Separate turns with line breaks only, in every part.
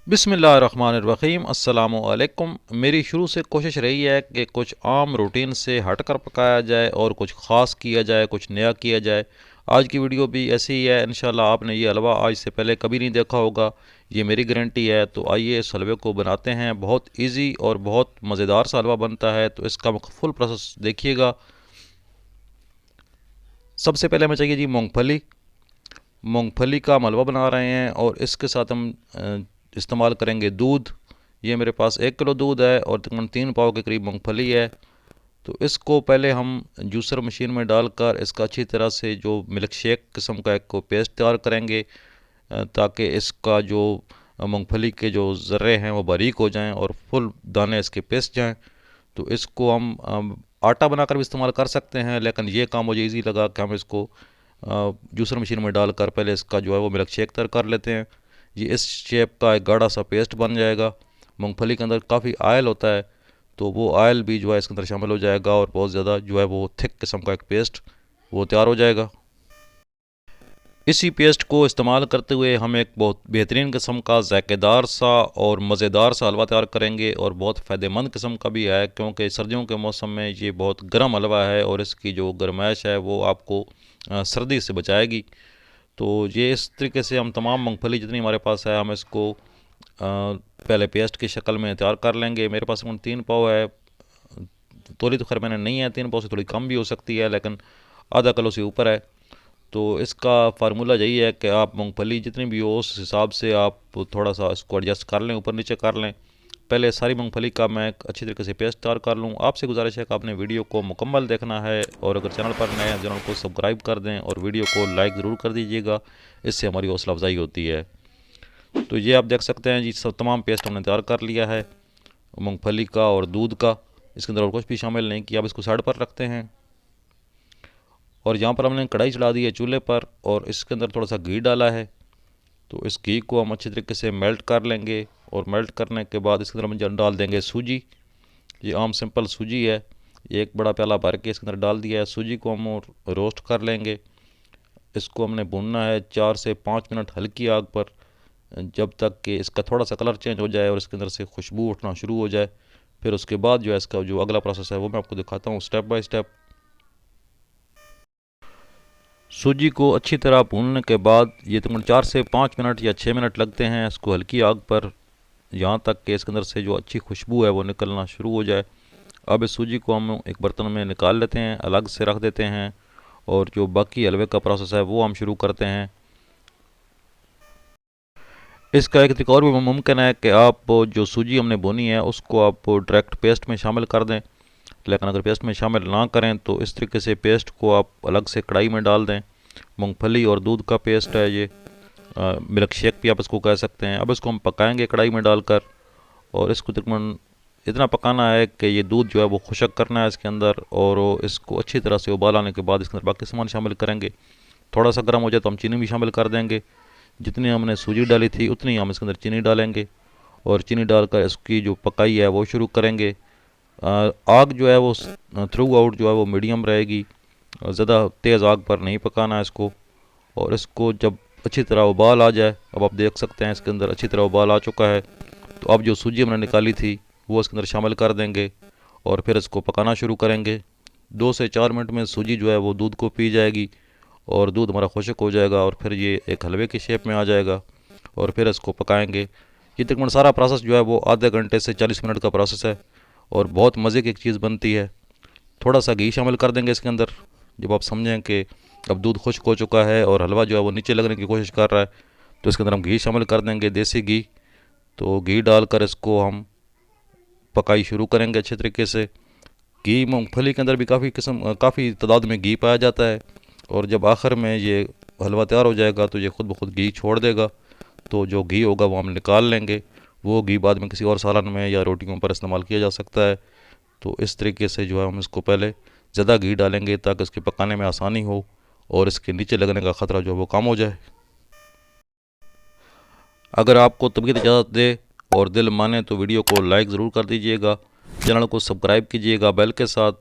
बिस्मिल्लाहिर्रहमानिर्रहीम अस्सलामुअलैकुम। मेरी शुरू से कोशिश रही है कि कुछ आम रूटीन से हट कर पकाया जाए और कुछ ख़ास किया जाए, कुछ नया किया जाए। आज की वीडियो भी ऐसी ही है। इंशाल्लाह आपने ये हलवा आज से पहले कभी नहीं देखा होगा, ये मेरी गारंटी है। तो आइए इस हलवे को बनाते हैं। बहुत इजी और बहुत मज़ेदार सा हलवा बनता है, तो इसका फुल प्रोसेस देखिएगा। सबसे पहले हमें चाहिए जी मूँगफली। मूंगफली का हलवा बना रहे हैं और इसके साथ हम इस्तेमाल करेंगे दूध। ये मेरे पास 1 किलो दूध है और तकरीबन 3 पाव के करीब मूंगफली है। तो इसको पहले हम जूसर मशीन में डालकर इसका अच्छी तरह से जो मिल्क शेक किस्म का एक को पेस्ट तैयार करेंगे, ताकि इसका जो मूंगफली के जो ज़र्रे हैं वो बारीक हो जाएं और फुल दाने इसके पेस्ट जाएं। तो इसको हम आटा बनाकर भी इस्तेमाल कर सकते हैं, लेकिन ये काम मुझे इजी लगा कि हम इसको जूसर मशीन में डालकर पहले इसका जो है वो मिल्क शेक तैयार कर लेते हैं। ये इस शेप का एक गाढ़ा सा पेस्ट बन जाएगा। मूंगफली के अंदर काफ़ी आयल होता है, तो वो आयल भी जो है इसके अंदर शामिल हो जाएगा और बहुत ज़्यादा जो है वो थिक किस्म का एक पेस्ट वो तैयार हो जाएगा। इसी पेस्ट को इस्तेमाल करते हुए हम एक बहुत बेहतरीन किस्म का ज़ायकेदार सा और मज़ेदार सा हलवा तैयार करेंगे और बहुत फ़ायदेमंद किस्म का भी है, क्योंकि सर्दियों के मौसम में ये बहुत गर्म हलवा है और इसकी जो गर्माइश है वो आपको सर्दी से बचाएगी। तो ये इस तरीके से हम तमाम मूंगफली जितनी हमारे पास है हम इसको पहले पेस्ट की शक्ल में तैयार कर लेंगे। मेरे पास 3 पाव है, तोली तो खैर मैंने नहीं है, 3 पाव से थोड़ी कम भी हो सकती है, लेकिन आधा किलो से ऊपर है। तो इसका फार्मूला यही है कि आप मूंगफली जितनी भी हो उस हिसाब से आप थोड़ा सा इसको एडजस्ट कर लें, ऊपर नीचे कर लें। पहले सारी मूंगफली का मैं अच्छी तरीके से पेस्ट तैयार कर लूँ। आपसे गुजारिश है कि आपने वीडियो को मुकम्मल देखना है और अगर चैनल पर नए हैं चैनल को सब्सक्राइब कर दें और वीडियो को लाइक ज़रूर कर दीजिएगा, इससे हमारी हौसला अफजाई होती है। तो ये आप देख सकते हैं जी, सब तमाम पेस्ट हमने तैयार कर लिया है मूँगफली का और दूध का। इसके अंदर और कुछ भी शामिल नहीं किया। अब इसको साइड पर रखते हैं और यहाँ पर हमने कढ़ाई चढ़ा दी है चूल्हे पर और इसके अंदर थोड़ा सा घी डाला है। तो इस घी को हम अच्छी तरीके से मेल्ट कर लेंगे और मेल्ट करने के बाद इसके अंदर हम डाल देंगे सूजी। ये आम सिंपल सूजी है, ये एक बड़ा प्याला भर के इसके अंदर डाल दिया है। सूजी को हम रोस्ट कर लेंगे। इसको हमने भूनना है 4 से 5 मिनट हल्की आग पर, जब तक कि इसका थोड़ा सा कलर चेंज हो जाए और इसके अंदर से खुशबू उठना शुरू हो जाए। फिर उसके बाद जो है इसका जो अगला प्रोसेस है वो मैं आपको दिखाता हूँ स्टेप बाय स्टेप। सूजी को अच्छी तरह भूनने के बाद ये तकरीबन 4 से 5 मिनट या 6 मिनट लगते हैं इसको हल्की आग पर, यहाँ तक कि इसके अंदर से जो अच्छी खुशबू है वो निकलना शुरू हो जाए। अब इस सूजी को हम एक बर्तन में निकाल लेते हैं, अलग से रख देते हैं और जो बाकी हलवे का प्रोसेस है वो हम शुरू करते हैं। इसका एक तरीका और भी मुमकिन है कि आप जो सूजी हमने भुनी है उसको आप डायरेक्ट पेस्ट में शामिल कर दें, लेकिन अगर पेस्ट में शामिल ना करें तो इस तरीके से पेस्ट को आप अलग से कढ़ाई में डाल दें। मूंगफली और दूध का पेस्ट है ये, मिल्क शेक भी आप इसको कह सकते हैं। अब इसको हम पकाएंगे कढ़ाई में डालकर और इसको तकरीबन इतना पकाना है कि ये दूध जो है वो खुशक करना है इसके अंदर, और इसको अच्छी तरह से उबाल आने के बाद इसके अंदर बाकी सामान शामिल करेंगे। थोड़ा सा गर्म हो जाए तो हम चीनी भी शामिल कर देंगे। जितनी हमने सूजी डाली थी उतनी हम इसके अंदर चीनी डालेंगे और चीनी डालकर इसकी जो पकाई है वो शुरू करेंगे। आग जो है वो थ्रू आउट जो है वो मीडियम रहेगी, ज़्यादा तेज़ आग पर नहीं पकाना है इसको। और इसको जब अच्छी तरह उबाल आ जाए, अब आप देख सकते हैं इसके अंदर अच्छी तरह उबाल आ चुका है, तो अब जो सूजी हमने निकाली थी वो इसके अंदर शामिल कर देंगे और फिर इसको पकाना शुरू करेंगे। 2 से 4 मिनट में सूजी जो है वो दूध को पी जाएगी और दूध हमारा खुशक हो जाएगा और फिर ये एक हलवे की शेप में आ जाएगा और फिर इसको पकाएंगे। ये तकरीबन सारा प्रोसेस जो है वो आधे घंटे से 40 मिनट का प्रोसेस है और बहुत मज़े की एक चीज़ बनती है। थोड़ा सा घी शामिल कर देंगे इसके अंदर। जब आप समझें कि अब दूध खुश्क हो चुका है और हलवा जो है वो नीचे लगने की कोशिश कर रहा है, तो इसके अंदर हम घी शामिल कर देंगे, देसी घी। तो घी डालकर इसको हम पकाई शुरू करेंगे अच्छे तरीके से। घी मूँगफली के अंदर भी काफ़ी तादाद में घी पाया जाता है और जब आखिर में ये हलवा तैयार हो जाएगा तो ये खुद ब खुद घी छोड़ देगा। तो जो घी होगा वो हम निकाल लेंगे। वो घी बाद में किसी और सालन में या रोटियों पर इस्तेमाल किया जा सकता है। तो इस तरीके से जो है हम इसको पहले ज़्यादा घी डालेंगे ताकि इसके पकाने में आसानी हो और इसके नीचे लगने का ख़तरा जो है वो कम हो जाए। अगर आपको तबीयत इजाज़त दे और दिल माने तो वीडियो को लाइक ज़रूर कर दीजिएगा, चैनल को सब्सक्राइब कीजिएगा बेल के साथ।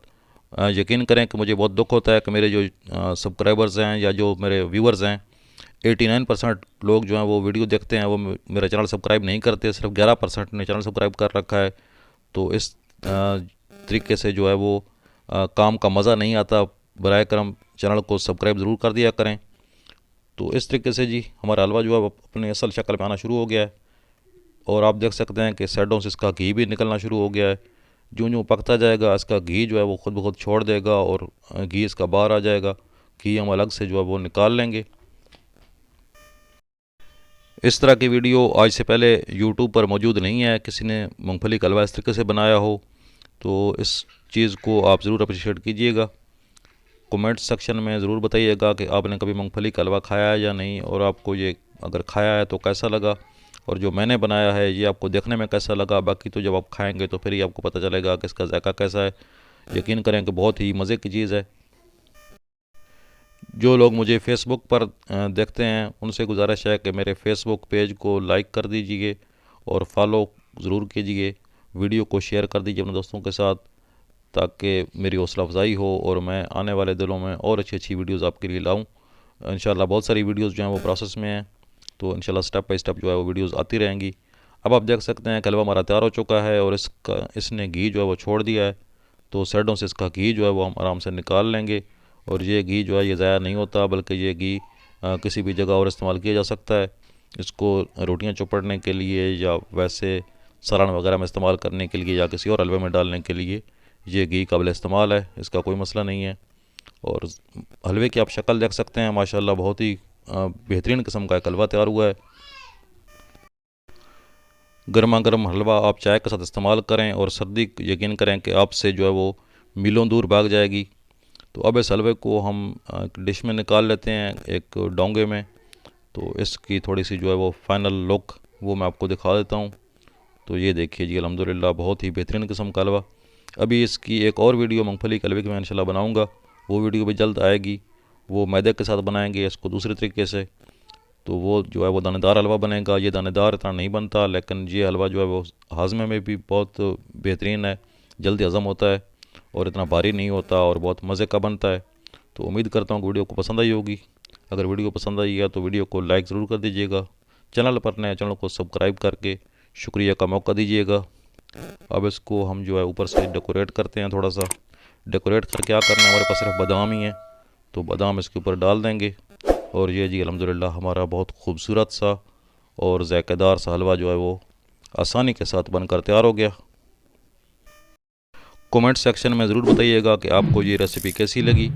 यकीन करें कि मुझे बहुत दुख होता है कि मेरे जो सब्सक्राइबर्स हैं या जो मेरे व्यूअर्स हैं 89% लोग जो हैं वो वीडियो देखते हैं, वो मेरा चैनल सब्सक्राइब नहीं करते, सिर्फ 11% ने चैनल सब्सक्राइब कर रखा है। तो इस तरीके से जो है वो काम का मज़ा नहीं आता। बराए करम चैनल को सब्सक्राइब ज़रूर कर दिया करें। तो इस तरीके से जी हमारा हलवा जो है वो अपनी असल शक्ल में आना शुरू हो गया है, और आप देख सकते हैं कि साइडों से इसका घी भी निकलना शुरू हो गया है। जो जो पकता जाएगा इसका घी जो है वो खुद ब खुद छोड़ देगा और घी इसका बाहर आ जाएगा। घी हम अलग से जो है वो निकाल लेंगे। इस तरह की वीडियो आज से पहले यूट्यूब पर मौजूद नहीं है, किसी ने मूंगफली का हलवा इस तरीके से बनाया हो, तो इस चीज़ को आप ज़रूर अप्रिशिएट कीजिएगा। कमेंट सेक्शन में ज़रूर बताइएगा कि आपने कभी मूंगफली का हलवा खाया है या नहीं, और आपको ये अगर खाया है तो कैसा लगा, और जो मैंने बनाया है ये आपको देखने में कैसा लगा। बाकी तो जब आप खाएंगे तो फिर ही आपको पता चलेगा कि इसका जायका कैसा है। यकीन करें कि बहुत ही मज़े की चीज़ है। जो लोग मुझे फ़ेसबुक पर देखते हैं उनसे गुजारिश है कि मेरे फ़ेसबुक पेज को लाइक कर दीजिए और फॉलो ज़रूर कीजिए। वीडियो को शेयर कर दीजिए अपने दोस्तों के साथ, ताकि मेरी हौसला अफजाई हो और मैं आने वाले दिनों में और अच्छी अच्छी वीडियोज़ आपके लिए लाऊं। इंशाल्लाह बहुत सारी वीडियोज़ जो हैं वो प्रोसेस में हैं, तो इंशाल्लाह स्टेप बाई स्टेप जो है वो वीडियोज़ आती रहेंगी। अब आप देख सकते हैं कि हलवा हमारा तैयार हो चुका है और इसने घी जो है वो छोड़ दिया है। तो साइडों से इसका घी जो है वो हम आराम से निकाल लेंगे। और ये घी जो है ये ज़ाया नहीं होता, बल्कि ये घी किसी भी जगह और इस्तेमाल किया जा सकता है। इसको रोटियां चौपड़ने के लिए या वैसे सालन वगैरह में इस्तेमाल करने के लिए या किसी और हलवे में डालने के लिए ये घी काबिल इस्तेमाल है, इसका कोई मसला नहीं है। और हलवे की आप शक्ल देख सकते हैं, माशाल्लाह बहुत ही बेहतरीन किस्म का एक हलवा तैयार हुआ है। गर्मा गर्म हलवा आप चाय के साथ इस्तेमाल करें, और सर्दी यकीन करें कि आपसे जो है वो मीलों दूर भाग जाएगी। तो अब इस हलवे को हम डिश में निकाल लेते हैं, एक डोंगे में। तो इसकी थोड़ी सी जो है वो फाइनल लुक वो मैं आपको दिखा देता हूँ। तो ये देखिए जी, अल्हम्दुलिल्लाह बहुत ही बेहतरीन किस्म का हलवा। अभी इसकी एक और वीडियो मूंगफली के हलवे की मैं इंशाल्लाह बनाऊँगा, वो वीडियो भी जल्द आएगी। वो मैदे के साथ बनाएंगे इसको दूसरे तरीके से, तो वो जो है वो दानेदार हलवा बनेगा। ये दानेदार इतना नहीं बनता, लेकिन ये हलवा जो है वो हाजमे में भी बहुत बेहतरीन है, जल्दी हज़म होता है और इतना भारी नहीं होता और बहुत मज़े का बनता है। तो उम्मीद करता हूँ कि वीडियो को पसंद आई होगी। अगर वीडियो पसंद आई है तो वीडियो को लाइक ज़रूर कर दीजिएगा। चैनल पर नए चैनल को सब्सक्राइब करके शुक्रिया का मौका दीजिएगा। अब इसको हम जो है ऊपर से डेकोरेट करते हैं। थोड़ा सा डेकोरेट कर क्या करना है, हमारे पास सिर्फ बादाम ही है, तो बादाम इसके ऊपर डाल देंगे। और ये जी अल्हम्दुलिल्लाह हमारा बहुत खूबसूरत सा और ज़ायकेदार सा हलवा जो है वो आसानी के साथ बनकर तैयार हो गया। कमेंट सेक्शन में ज़रूर बताइएगा कि आपको ये रेसिपी कैसी लगी।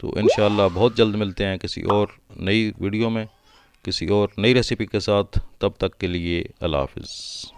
तो इंशाअल्लाह बहुत जल्द मिलते हैं किसी और नई वीडियो में, किसी और नई रेसिपी के साथ। तब तक के लिए अल्लाह हाफ़िज़।